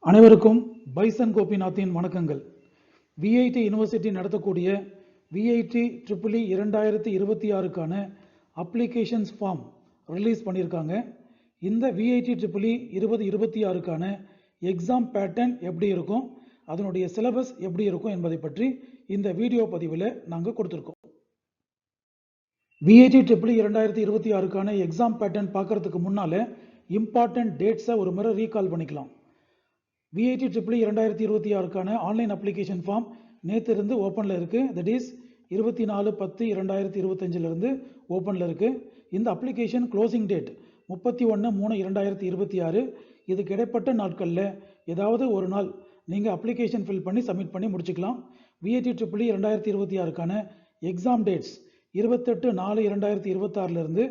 அனைவருக்கும் பைசன் கோபிநாத்தின் வணக்கங்கள். விஐடி யூனிவர்சிட்டி நடத்தக்கூடிய விஐடி ட்ரிபிள் 2026க்கான அப்ளிகேஷன்ஸ் ஃபார்ம் ரிலீஸ் பண்ணியிருக்காங்க. இந்த விஐடி ட்ரிபிள் 2026க்கான எக்ஸாம் பேட்டர்ன் எப்படி இருக்கும், அதனுடைய சிலபஸ் எப்படி இருக்கும் என்பதை பற்றி இந்த வீடியோ பதிவில் நாங்கள் கொடுத்துருக்கோம். விஐடி ட்ரிபிள் 2026க்கான எக்ஸாம் பேட்டர்ன் பார்க்கறதுக்கு முன்னால் இம்பார்ட்டன்ட் டேட்ஸை ஒரு முறை ரீகால் பண்ணிக்கலாம். விஐடி ட்ரிபிள் 2026க்கான ஆன்லைன் அப்ளிகேஷன் ஃபார்ம் நேற்று இருந்து ஓப்பனில் இருக்குது. தட் இஸ் 24/10/2025 ஓப்பனில் இருக்குது. இந்த அப்ளிகேஷன் க்ளோசிங் டேட் 31/3/2026. இதுக்கு இடைப்பட்ட நாட்களில் ஏதாவது ஒரு நாள் நீங்கள் அப்ளிகேஷன் ஃபில் பண்ணி சப்மிட் பண்ணி முடிச்சுக்கலாம். விஐடி ட்ரிபிள் 2026க்கான எக்ஸாம் டேட்ஸ் 28/4/2026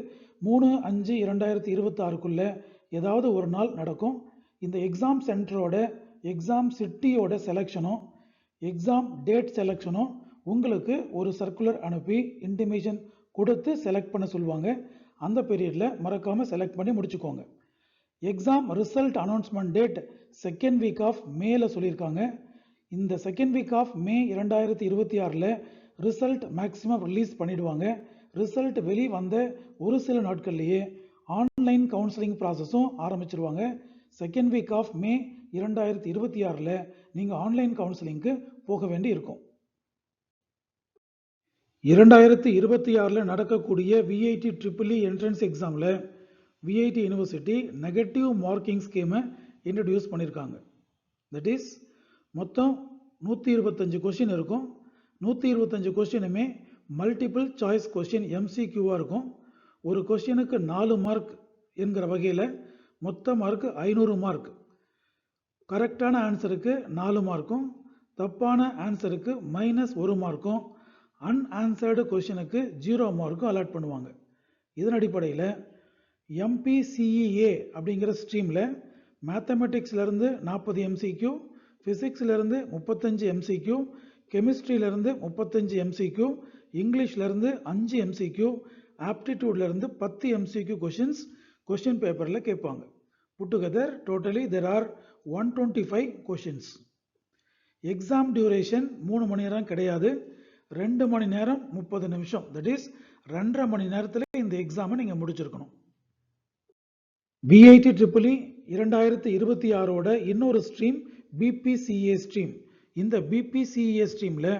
3/5/2026 ஏதாவது ஒரு நாள் நடக்கும். இந்த எக்ஸாம் சென்டரோட எக்ஸாம் சிட்டியோட செலெக்ஷனும் எக்ஸாம் டேட் செலெக்ஷனும் உங்களுக்கு ஒரு சர்க்குலர் அனுப்பி இன்டிமேஷன் கொடுத்து செலக்ட் பண்ண சொல்லுவாங்க. அந்த பீரியடில் மறக்காமல் செலக்ட் பண்ணி முடிச்சுக்கோங்க. Exam result announcement date second week of மேல சொல்லியிருக்காங்க. இந்த second week of May 2026 result maximum release பண்ணிடுவாங்க. ரிசல்ட் வெளிவந்த ஒரு சில நாட்கள்லேயே ஆன்லைன் கவுன்சிலிங் ப்ராசஸும் ஆரம்பிச்சிருவாங்க. செகண்ட் வீக் ஆஃப் மே 2026 நீங்கள் ஆன்லைன் கவுன்சிலிங்க்கு போக வேண்டி இருக்கும். 2026 நடக்கக்கூடிய விஐடி ட்ரிபிள் என்ட்ரன்ஸ் எக்ஸாமில் விஐடி யூனிவர்சிட்டி நெகட்டிவ் மார்க்கிங் ஸ்கீமை இன்ட்ரடியூஸ் பண்ணியிருக்காங்க. தட் இஸ் மொத்தம் 125 கொஸ்டின் இருக்கும். 125 கொஸ்டினுமே மல்டிபிள் சாய்ஸ் கொஸ்டின் எம்சிக்யூவாக இருக்கும். ஒரு கொஸ்டினுக்கு 4 மார்க் என்கிற வகையில் மொத்த மார்க் 500 மார்க். கரெக்டான ஆன்சருக்கு 4 மார்க்கும், தப்பான ஆன்சருக்கு -1 மார்க்கும், அன்ஆன்சர்டு கொஸ்டினுக்கு 0 மார்க்கும் அலாட் பண்ணுவாங்க. இதன் அடிப்படையில் எம்பிசிஇஏ அப்படிங்கிற ஸ்ட்ரீமில் மேத்தமெட்டிக்ஸ்லேருந்து 40 எம்சிக்யூ, ஃபிசிக்ஸ்லேருந்து 35 எம்சிக்யூ, கெமிஸ்ட்ரியிலேருந்து 35 எம்சிக்யூ, இங்கிலீஷ்லேருந்து 5 எம்சிக்யூ, ஆப்டிடியூட்லேருந்து 10 எம்சிக்யூ கொஸ்டின் பேப்பரில் கேட்பாங்க. Put together, totally there are 125 questions. Exam duration 3 மணி நேரம் கிடையாது, 2 மணி நேரம் 30 நிமிஷம். தட் இஸ் 2.5 மணி நேரத்தில் இந்த எக்ஸாமை நீங்கள் முடிச்சிருக்கணும். விஐடி ட்ரிபிள் 2026 இன்னொரு ஸ்ட்ரீம் பிபிசிஏ ஸ்ட்ரீம். இந்த பிபிசிஏ ஸ்ட்ரீமில்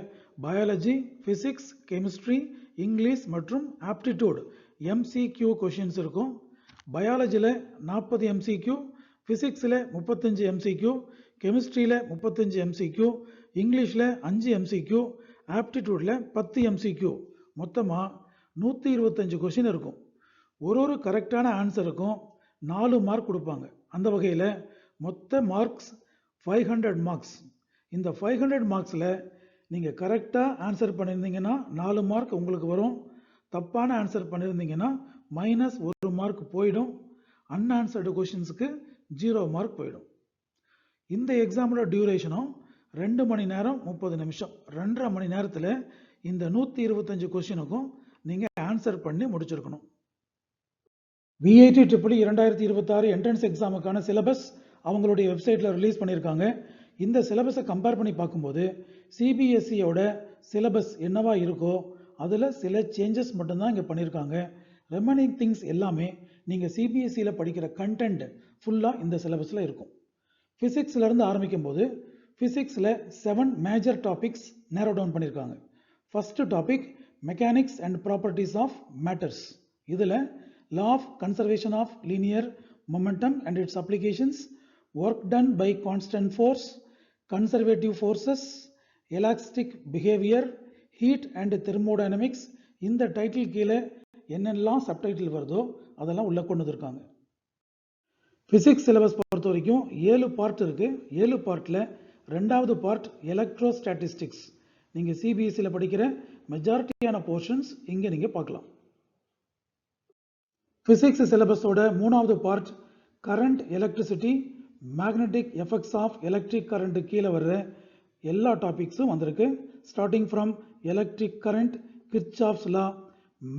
பயாலஜி, ஃபிசிக்ஸ், கெமிஸ்ட்ரி, இங்கிலீஷ் மற்றும் ஆப்டிடியூட் எம்சிக்யூ கொஷின்ஸ் இருக்கும். பயாலஜியில் 40 எம்சிக்யூ, ஃபிசிக்ஸில் 35 எம்சிக்யூ, கெமிஸ்ட்ரியில் 35 எம்சிக்யூ, இங்கிலீஷில் 5 எம்சிக்யூ, ஆப்டிடியூடில் 10 எம்சிக்யூ. மொத்தமாக 125 கொஷின் இருக்கும். ஒரு கரெக்டான ஆன்சருக்கும் 4 மார்க் கொடுப்பாங்க. அந்த வகையில் மொத்த மார்க்ஸ் 500 மார்க்ஸ். இந்த 500 மார்க்ஸில் நீங்கள் கரெக்டாக ஆன்சர் பண்ணியிருந்தீங்கன்னா 4 மார்க் உங்களுக்கு வரும். தப்பான ஆன்சர் பண்ணியிருந்தீங்கன்னா -1 மார்க் போயிடும். அன்ஆன்சர்டு கொஷின்ஸுக்கு 0 மார்க் போயிடும். இந்த எக்ஸாமோட டியூரேஷனும் 2 மணி நேரம் 30 நிமிஷம். 2.5 மணி நேரத்தில் இந்த 125 கொஷினுக்கும் நீங்கள் ஆன்சர் பண்ணி முடிச்சிருக்கணும். விஐடி ட்ரிபிள் 2026 என்ட்ரன்ஸ் எக்ஸாமுக்கான சிலபஸ் அவங்களுடைய வெப்சைட்டில் ரிலீஸ் பண்ணியிருக்காங்க. இந்த சிலபஸை கம்பேர் பண்ணி பார்க்கும்போது சிபிஎஸ்சியோட சிலபஸ் என்னவா இருக்கோ அதில் சில சேஞ்சஸ் மட்டும்தான் இங்கே பண்ணியிருக்காங்க. ரெமைனிங் திங்ஸ் எல்லாமே நீங்கள் சிபிஎஸ்சியில் படிக்கிற கண்டென்ட் ஃபுல்லாக இந்த சிலபஸில் இருக்கும். ஃபிசிக்ஸ்லேருந்து ஆரம்பிக்கும் போது ஃபிசிக்ஸில் 7 மேஜர் டாபிக்ஸ் நேரோ டவுன் பண்ணியிருக்காங்க. First topic mechanics and properties of matters. இதில் law of conservation of linear momentum and its applications, work done by constant force, conservative forces, elastic behaviour, heat and thermodynamics. இந்த title கீழே என்னெல்லாம் subtitle வருதோ அதெல்லாம் உள்ளே கொண்டு வந்திருக்காங்க. ஃபிசிக்ஸ் சிலபஸ் பொறுத்த வரைக்கும் 7 பார்ட் இருக்குது. 7 பார்ட்டில் 2வது பார்ட் எலக்ட்ரோஸ்டாட்டிஸ்டிக்ஸ். நீங்கள் சிபிஎஸ்சியில் படிக்கிற மெஜாரிட்டியான போர்ஷன்ஸ் இங்கே நீங்கள் பார்க்கலாம். ஃபிசிக்ஸ் சிலபஸோட 3வது part current, electricity, magnetic effects of electric current கீழே வர்ற எல்லா டாபிக்ஸும் வந்திருக்கு. Starting from electric current, Kirchhoff's law,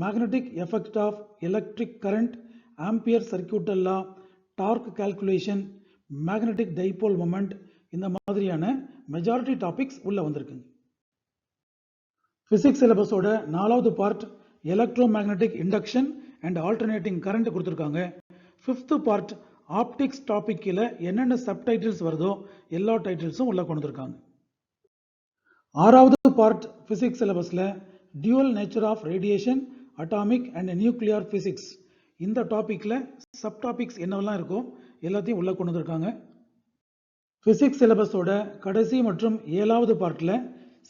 magnetic effect of electric current, ampere circuital law, torque calculation, magnetic dipole moment, இந்த மாதிரியான மெஜாரிட்டி டாபிக்ஸ் உள்ள வந்திருக்குங்க. பிசிக்ஸ் சிலபஸோட 4வது part electro magnetic induction and alternating current கொடுத்துருக்காங்க. 5th பார்ட் ஆப்டிக்ஸ் டாபிக் கீழே என்னென்ன subtitles வருதோ எல்லா டைட்டில்ஸும் உள்ள கொண்டு வந்திருக்காங்க. 6வது பார்ட் பிசிக்ஸ் சிலபஸ்ல dual nature of radiation, atomic and nuclear physics, இந்த டாபிக்ல சப் டாபிக்ஸ் என்னவெல்லாம் இருக்கோ எல்லாத்தையும் உள்ள கொண்டு வந்திருக்காங்க. பிசிக்ஸ் சிலபஸோட கடைசி மற்றும் 7வது பார்ட்ல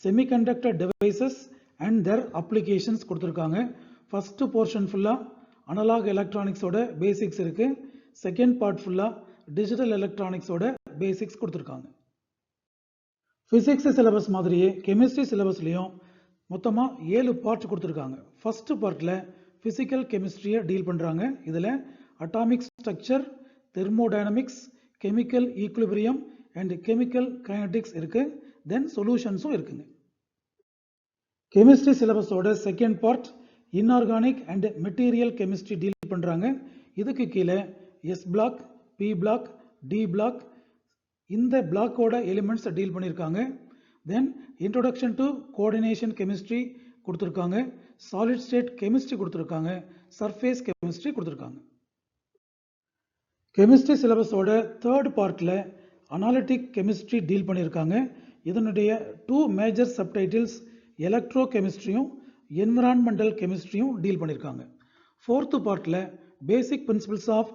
semiconductor devices and their applications கொடுத்துருக்காங்க. ஃபர்ஸ்ட் போர்ஷன் ஃபுல்லா அனலாக் எலக்ட்ரானிக்ஸோட பேசிக்ஸ் இருக்கு. செகண்ட் பார்ட் ஃபுல்லா டிஜிட்டல் எலக்ட்ரானிக்ஸோட பேசிக்ஸ் கொடுத்துருக்காங்க. பிசிக்ஸ் சிலபஸ் மாதிரியே கெமிஸ்ட்ரி சிலபஸ்லையும் மொத்தமாக 7 பார்ட் கொடுத்துருக்காங்க. ஃபர்ஸ்ட் பார்ட்ல பிசிக்கல் கெமிஸ்ட்ரியை டீல் பண்ணுறாங்க. இதில் atomic structure, thermodynamics, chemical equilibrium and chemical kinetics இருக்கு. தென் சொல்யூஷன்ஸும் இருக்குங்க. கெமிஸ்ட்ரி சிலபஸோட second part inorganic and material chemistry deal பண்ணுறாங்க. இதுக்கு கீழே S block, P block, D block, இந்த பிளாக்கோட எலிமெண்ட்ஸ் டீல் பண்ணியிருக்காங்க. Then introduction to coordination chemistry கொடுத்துருக்காங்க, சாலிட் ஸ்டேட் கெமிஸ்ட்ரி கொடுத்துருக்காங்க, சர்ஃபேஸ் கெமிஸ்ட்ரி கொடுத்துருக்காங்க. கெமிஸ்ட்ரி சிலபஸோட தேர்ட் பார்ட்ல அனாலிட்டிக் கெமிஸ்ட்ரி டீல் பண்ணியிருக்காங்க. இதனுடைய 2 மேஜர் சப்டைட்டில்ஸ் எலக்ட்ரோ கெமிஸ்ட்ரியும் என்விரான்மெண்டல் கெமிஸ்ட்ரியும் டீல் பண்ணியிருக்காங்க. ஃபோர்த் பார்ட்ல basic principles of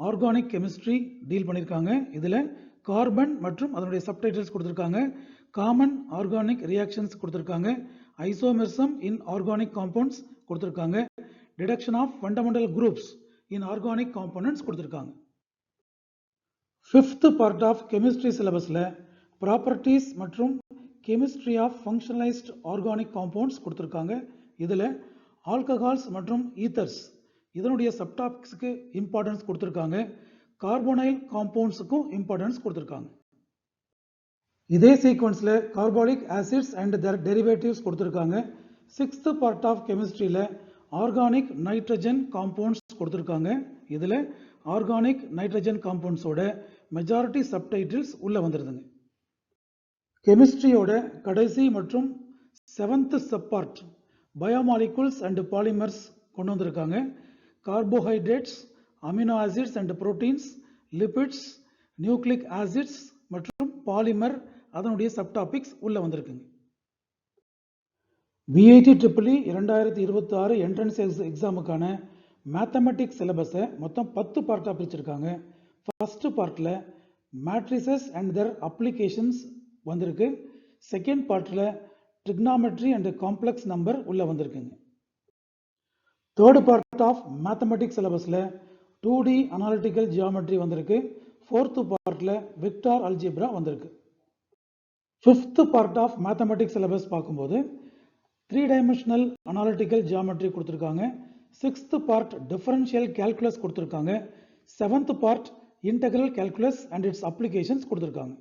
organic chemistry deal பண்ணியிருக்காங்க. இதில் கார்பன் மற்றும் அதனுடைய சப்டைட்டில்ஸ் கொடுத்துருக்காங்க. காமன் ஆர்கானிக் ரியாக்ஷன்ஸ் கொடுத்துருக்காங்க, ஐசோமெர்சம் இன் ஆர்கானிக் காம்பவுண்ட்ஸ் கொடுத்துருக்காங்க, detection of fundamental groups in organic components கொடுத்துருக்காங்க. 5th பார்ட் ஆஃப் கெமிஸ்ட்ரி சிலபஸில் ப்ராப்பர்ட்டிஸ் மற்றும் chemistry of functionalised organic compounds கொடுத்துருக்காங்க. இதில் ஆல்கஹால்ஸ் மற்றும் ஈத்தர்ஸ் இதனுடைய சப்டாபிக்ஸுக்கு இம்பார்ட்டன்ஸ் கொடுத்துருக்காங்க. கார்போனைல் காம்பவுண்ட்ஸுக்கும் இம்பார்ட்டன்ஸ் கொடுத்துருக்காங்க. இதே சீக்வன்ஸில் carbolic acids and their derivatives கொடுத்துருக்காங்க. 6th பார்ட் ஆஃப் கெமிஸ்ட்ரியில் ஆர்கானிக் நைட்ரஜன் காம்பவுண்ட்ஸ் கொடுத்துருக்காங்க. இதில் ஆர்கானிக் நைட்ரஜன் காம்பவுண்ட்ஸோட மெஜாரிட்டி சப்டைட்டில்ஸ் உள்ள வந்துருதுங்க. கெமிஸ்ட்ரியோட கடைசி மற்றும் 7th சப்பார்ட் பயோமாலிகுல்ஸ் அண்ட் பாலிமர்ஸ் கொண்டு வந்திருக்காங்க. Carbohydrates, amino acids and proteins, lipids, nucleic acids மற்றும் பாலிமர் அதனுடைய சப்டாபிக்ஸ் உள்ள வந்திருக்குங்க. விஐடி ட்ரிபிள் 2026 என்ட்ரன்ஸ் எக்ஸாமுக்கான மேத்தமெட்டிக்ஸ் சிலபஸை மொத்தம் 10 பார்ட்டாக பிரிச்சிருக்காங்க. ஃபர்ஸ்ட் பார்ட்டில் மேட்ரிசஸ் அண்ட் தேர் அப்ளிகேஷன்ஸ் வந்திருக்கு. செகண்ட் பார்ட்டில் ட்ரிக்னாமெட்ரி அண்ட் காம்ப்ளெக்ஸ் நம்பர் உள்ள வந்திருக்குங்க. தேர்ட் பார்ட் ஆஃப் மேத்தமெட்டிக்ஸ் சிலபஸில் 2D அனாலிட்டிக்கல் ஜியாமெட்ரி வந்திருக்கு. ஃபோர்த் பார்ட்டில் வெக்டார் அல்ஜிப்ரா வந்திருக்கு. 5th part of mathematics syllabus பார்க்கும்போது 3-dimensional அனாலிட்டிக்கல் ஜியாமெட்ரி கொடுத்துருக்காங்க. 6th பார்ட் டிஃபரன்ஷியல் கால்குலஸ் கொடுத்துருக்காங்க. 7th part integral calculus and its applications கொடுத்துருக்காங்க.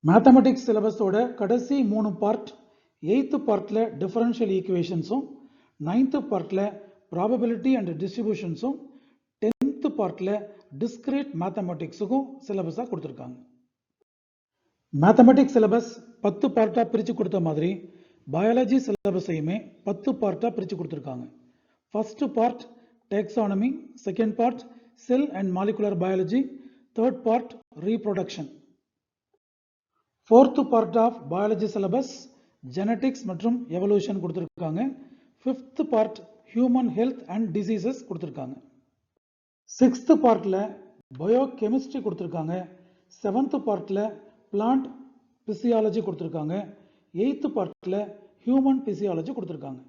மேத்தமெட்டிக்ஸ் சிலபஸோட கடைசி 3 பார்ட் 8th பார்ட்டில் டிஃபரன்ஷியல் ஈக்குவேஷன்ஸும், 9th பார்ட்டில் ப்ராபபிலிட்டி அண்ட் டிஸ்ட்ரிபியூஷன்ஸும், 10th பார்ட்டில் டிஸ்கிரீட் மேத்தமெட்டிக்ஸுக்கும் சிலபஸாக கொடுத்துருக்காங்க. மேத்தமெட்டிக்ஸ் சிலபஸ் 10 பார்ட்டாக பிரித்து கொடுத்த மாதிரி பயாலஜி சிலபஸையுமே 10 பார்ட்டாக பிரித்து கொடுத்துருக்காங்க. First part taxonomy, second part cell and molecular biology, third part reproduction. Fourth part of biology syllabus genetics மற்றும் எவல்யூஷன் கொடுத்துருக்காங்க. 5th part human health and diseases கொடுத்துருக்காங்க. 6th பார்ட்டில் பயோ கெமிஸ்ட்ரி கொடுத்துருக்காங்க. 7th பார்ட்டில் பிளான்ட் பிசியாலஜி கொடுத்துருக்காங்க. 8th பார்ட்டில் human physiology கொடுத்துருக்காங்க.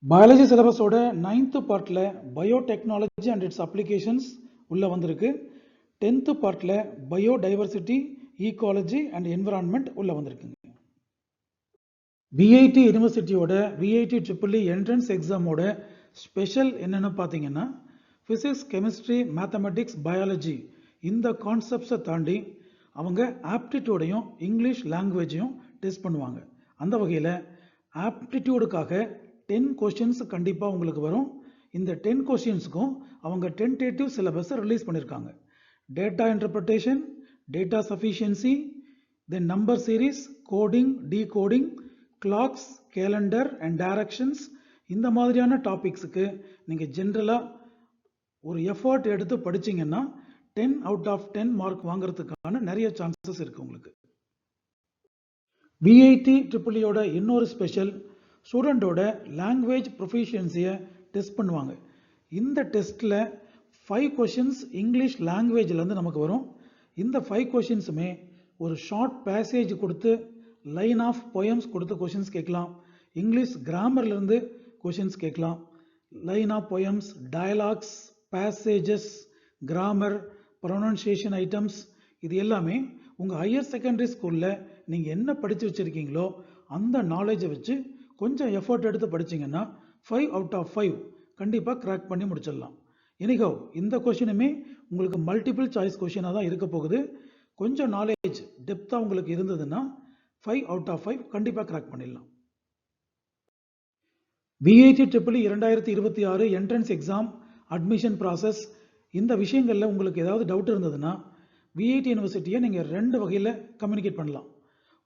Biology சிலபஸோட 9th பார்ட்டில் பயோடெக்னாலஜி அண்ட் இட்ஸ் அப்ளிகேஷன்ஸ் உள்ள வந்திருக்கு. 10th பார்ட்டில் பயோடைவர்சிட்டி, ஈகாலஜி அண்ட் என்விரான்மெண்ட் உள்ள வந்திருக்குங்க. விஐடி யூனிவர்சிட்டியோட விஐடி ட்ரிபிள் என்ட்ரன்ஸ் எக்ஸாமோட ஸ்பெஷல் என்னென்னு பார்த்தீங்கன்னா ஃபிசிக்ஸ், கெமிஸ்ட்ரி, மேத்தமெட்டிக்ஸ், பயாலஜி இந்த கான்செப்ட்ஸை தாண்டி அவங்க ஆப்டிடியூடையும் இங்கிலீஷ் லாங்குவேஜையும் டெஸ்ட் பண்ணுவாங்க. அந்த வகையில் ஆப்டிடியூடுக்காக 10 கொஸ்டின்ஸ் கண்டிப்பாக உங்களுக்கு வரும். இந்த 10 கொஸ்டின்ஸுக்கும் அவங்க டென்டேட்டிவ் சிலபஸை ரிலீஸ் பண்ணியிருக்காங்க. data interpretation, data sufficiency, then number series, coding, decoding, clocks, calendar and directions. இந்த மாதிரியான டாபிக்ஸுக்கு நீங்கள் ஜென்ரலாக ஒரு எஃபர்ட் எடுத்து படிச்சீங்கன்னா 10 out of 10 மார்க் வாங்குறதுக்கான நிறைய சான்சஸ் இருக்கு உங்களுக்கு. VIT ட்ரிபிள்இயோட இன்னொரு ஸ்பெஷல், ஸ்டூடெண்டோட லாங்குவேஜ் ப்ரொஃபிஷியன்சியை டெஸ்ட் பண்ணுவாங்க. இந்த டெஸ்ட்டில் 5 கொஷின்ஸ் இங்கிலீஷ் லாங்குவேஜ்லேருந்து நமக்கு வரும். இந்த 5 கொஷின்ஸுமே ஒரு ஷார்ட் பேசேஜ் கொடுத்து லைன் ஆஃப் போயம்ஸ் கொடுத்து கொஷின்ஸ் கேட்கலாம். இங்கிலீஷ் கிராமர்லேருந்து கொஷின்ஸ் கேட்கலாம். Line of poems, dialogues, passages, grammar, pronunciation items, இது எல்லாமே உங்கள் ஹையர் செகண்டரி ஸ்கூலில் நீங்கள் என்ன படித்து வச்சுருக்கீங்களோ அந்த நாலேஜை வச்சு கொஞ்சம் எஃபர்ட் எடுத்து படிச்சிங்கன்னா 5 out of 5 கண்டிப்பாக கிராக் பண்ணி முடிச்சிடலாம். எனிஹவ் இந்த கொஷினுமே உங்களுக்கு மல்டிபிள் சாய்ஸ் கொஷினாக தான் இருக்க போகுது. கொஞ்சம் நாலேஜ் டெப்த்தாக உங்களுக்கு இருந்ததுன்னா 5 out of 5 கண்டிப்பாக கிராக் பண்ணிடலாம். VIT triple E 2026 entrance exam admission process, இந்த விஷயங்களில் உங்களுக்கு ஏதாவது டவுட் இருந்ததுன்னா VIT யூனிவர்சிட்டியை நீங்கள் 2 வகையில் கம்யூனிகேட் பண்ணலாம்.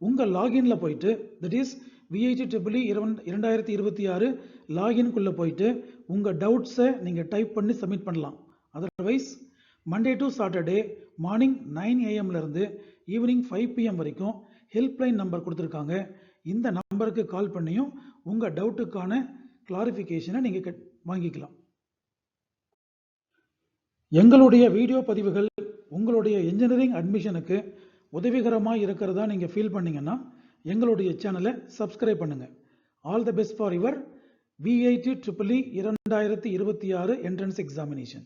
உங்கள் லாகின்ல போயிட்டு, தட் இஸ் VIT ட்ரிபிள்இ 2026 லாகின்குள்ளே போயிட்டு உங்கள் டவுட்ஸை நீங்கள் டைப் பண்ணி சப்மிட் பண்ணலாம். Otherwise Monday to Saturday morning 9 AM இருந்து ஈவினிங் 5 PM வரைக்கும் ஹெல்ப்லைன் நம்பர் கொடுத்துருக்காங்க. இந்த நம்பருக்கு கால் பண்ணியும் உங்கள் டவுட்டுக்கான கிளாரிஃபிகேஷனை நீங்கள் வாங்கிக்கலாம். எங்களுடைய வீடியோ பதிவுகள் உங்களுடைய இன்ஜினியரிங் அட்மிஷனுக்கு உதவிகரமாக இருக்கிறதா நீங்கள் ஃபீல் பண்ணீங்கன்னா எங்களுடைய சேனலை சப்ஸ்கிரைப் பண்ணுங்கள். All the best for your VIT triple E 2026 entrance examination.